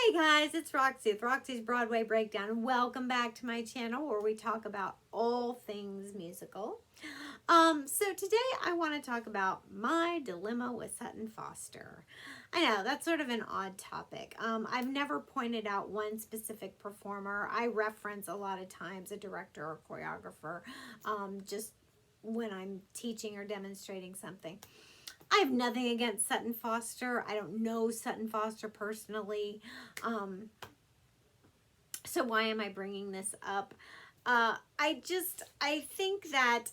Hey guys, it's Roxie with Roxie's Broadway Breakdown. Welcome back to my channel where we talk about all things musical. So today I want to talk about my dilemma with Sutton Foster. I know that's sort of an odd topic. I've never pointed out one specific performer. I reference a lot of times a director or choreographer, just when I'm teaching or demonstrating something. I have nothing against Sutton Foster. I don't know Sutton Foster personally. So why am I bringing this up? I think that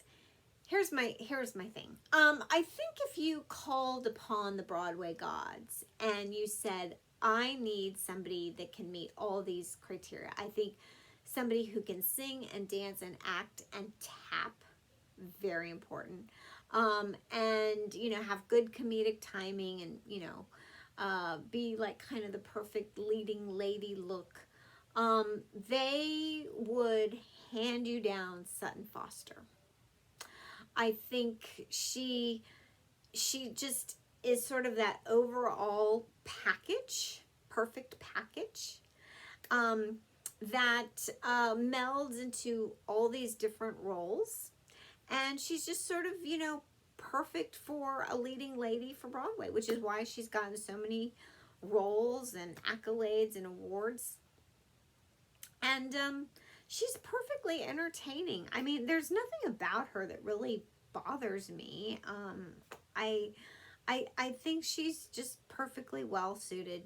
here's my thing. I think if you called upon the Broadway gods and you said, I need somebody that can meet all these criteria. I think somebody who can sing and dance and act and tap, very important. And, have good comedic timing and, be like kind of the perfect leading lady look. They would hand you down Sutton Foster. I think she just is sort of that overall package, perfect package, that melds into all these different roles. And she's just sort of, perfect for a leading lady for Broadway, which is why she's gotten so many roles and accolades and awards. And she's perfectly entertaining. I mean, there's nothing about her that really bothers me. I think she's just perfectly well suited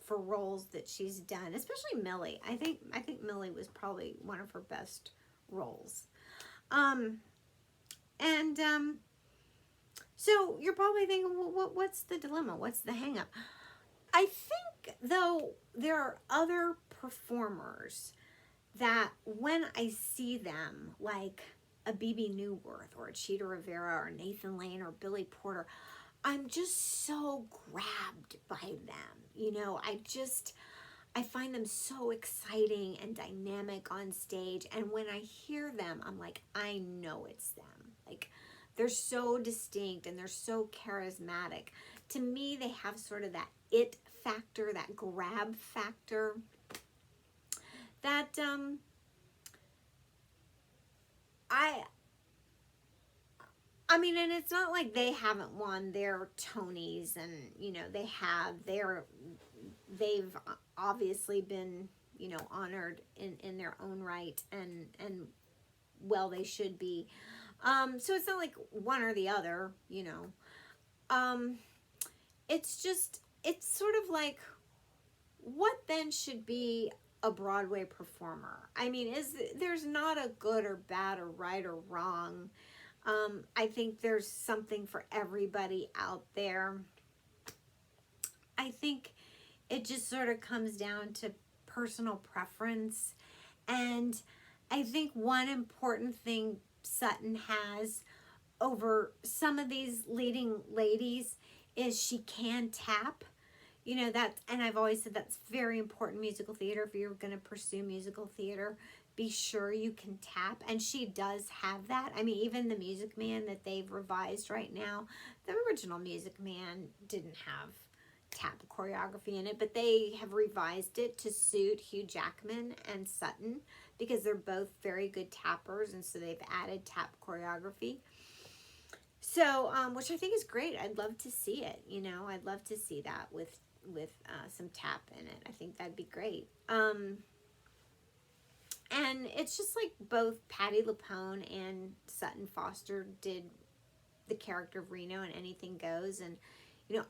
for roles that she's done, especially Millie. I think Millie was probably one of her best roles. So you're probably thinking, well, what's the dilemma? What's the hang up? I think, though, there are other performers that when I see them, like a Bebe Neuwirth or a Cheetah Rivera or Nathan Lane or Billy Porter, I'm just so grabbed by them. I find them so exciting and dynamic on stage. And when I hear them, I'm like, I know it's them. Like, they're so distinct and they're so charismatic. To me, they have sort of that it factor, that grab factor that I mean, and it's not like they haven't won their Tonys and, they've obviously been, honored in their own right and well, they should be. So it's not like one or the other, it's sort of like, what then should be a Broadway performer? I mean, there's not a good or bad or right or wrong. I think there's something for everybody out there. I think it just sort of comes down to personal preference. And I think one important thing Sutton has over some of these leading ladies is she can tap. And I've always said that's very important in musical theater. If you're going to pursue musical theater, be sure you can tap. And she does have that. I mean, even the Music Man that they've revised right now, the original Music Man didn't have tap choreography in it, but they have revised it to suit Hugh Jackman and Sutton because they're both very good tappers, and so they've added tap choreography. So, which I think is great. I'd love to see it. I'd love to see that with some tap in it. I think that'd be great. And it's just like both Patti LuPone and Sutton Foster did the character of Reno and Anything Goes. And,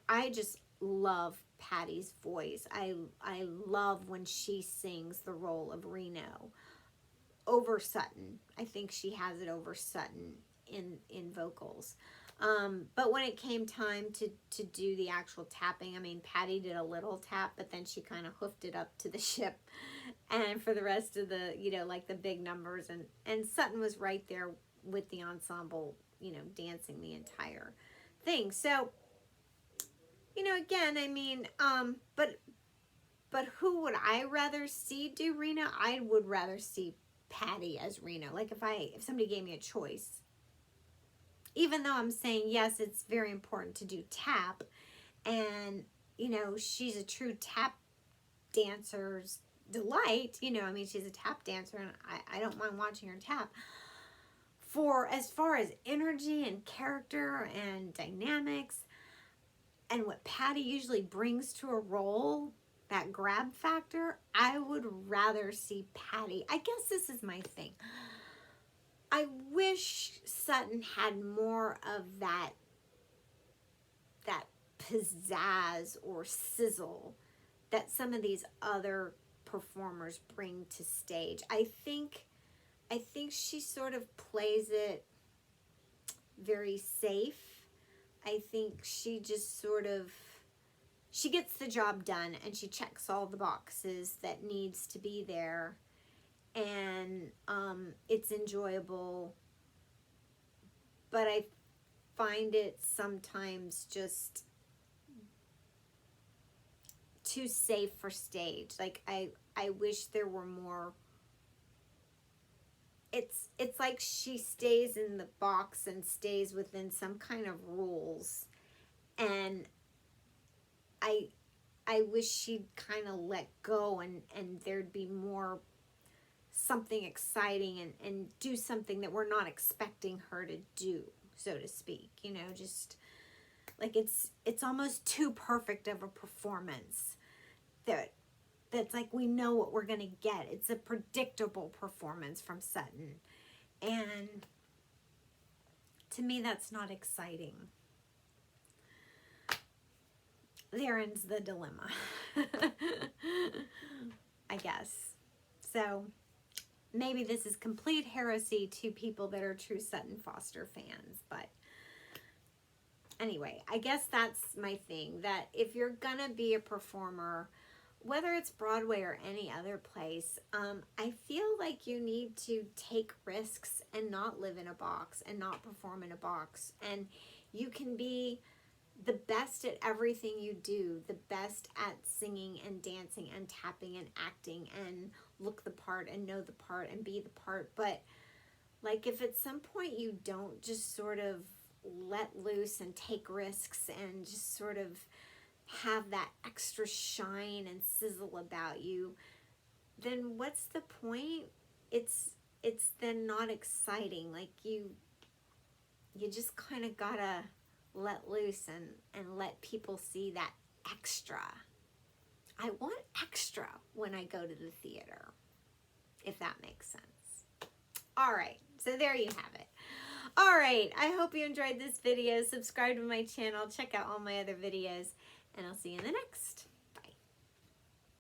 I just love Patti's voice. I love when she sings the role of Reno over Sutton. I think she has it over Sutton in vocals. But when it came time to do the actual tapping, I mean, Patti did a little tap, but then she kind of hoofed it up to the ship. And for the rest of the, like the big numbers, and Sutton was right there with the ensemble, dancing the entire thing. So, again, I mean, but who would I rather see do Reno? I would rather see Patti as Reno. Like if somebody gave me a choice, even though I'm saying, yes, it's very important to do tap, and, she's a true tap dancer's delight. You know, I mean, she's a tap dancer, and I don't mind watching her tap. For as far as energy and character and dynamics and what Patty usually brings to a role, that grab factor, I would rather see Patty. I guess this is my thing. I wish Sutton had more of that pizzazz or sizzle that some of these other performers bring to stage. I think she sort of plays it very safe. I think she just sort of, she gets the job done and she checks all the boxes that needs to be there, and it's enjoyable, but I find it sometimes just too safe for stage. Like I wish there were more. It's like she stays in the box and stays within some kind of rules, and I wish she'd kind of let go and there'd be more, something exciting, and do something that we're not expecting her to do, so to speak. You know, just like it's almost too perfect of a performance that's like we know what we're gonna get. It's a predictable performance from Sutton, and to me that's not exciting. There ends the dilemma. I guess. So maybe this is complete heresy to people that are true Sutton Foster fans, but anyway, I guess that's my thing, that if you're gonna be a performer, whether it's Broadway or any other place, I feel like you need to take risks and not live in a box and not perform in a box. And you can be the best at everything you do, the best at singing and dancing and tapping and acting and look the part and know the part and be the part. But like if at some point you don't just sort of let loose and take risks and just sort of have that extra shine and sizzle about you, then what's the point? It's then not exciting. Like you just kind of gotta let loose and let people see that extra. I want extra when I go to the theater, if that makes sense. All right, so there you have it. All right, I hope you enjoyed this video. Subscribe to my channel, check out all my other videos, and I'll see you in the next.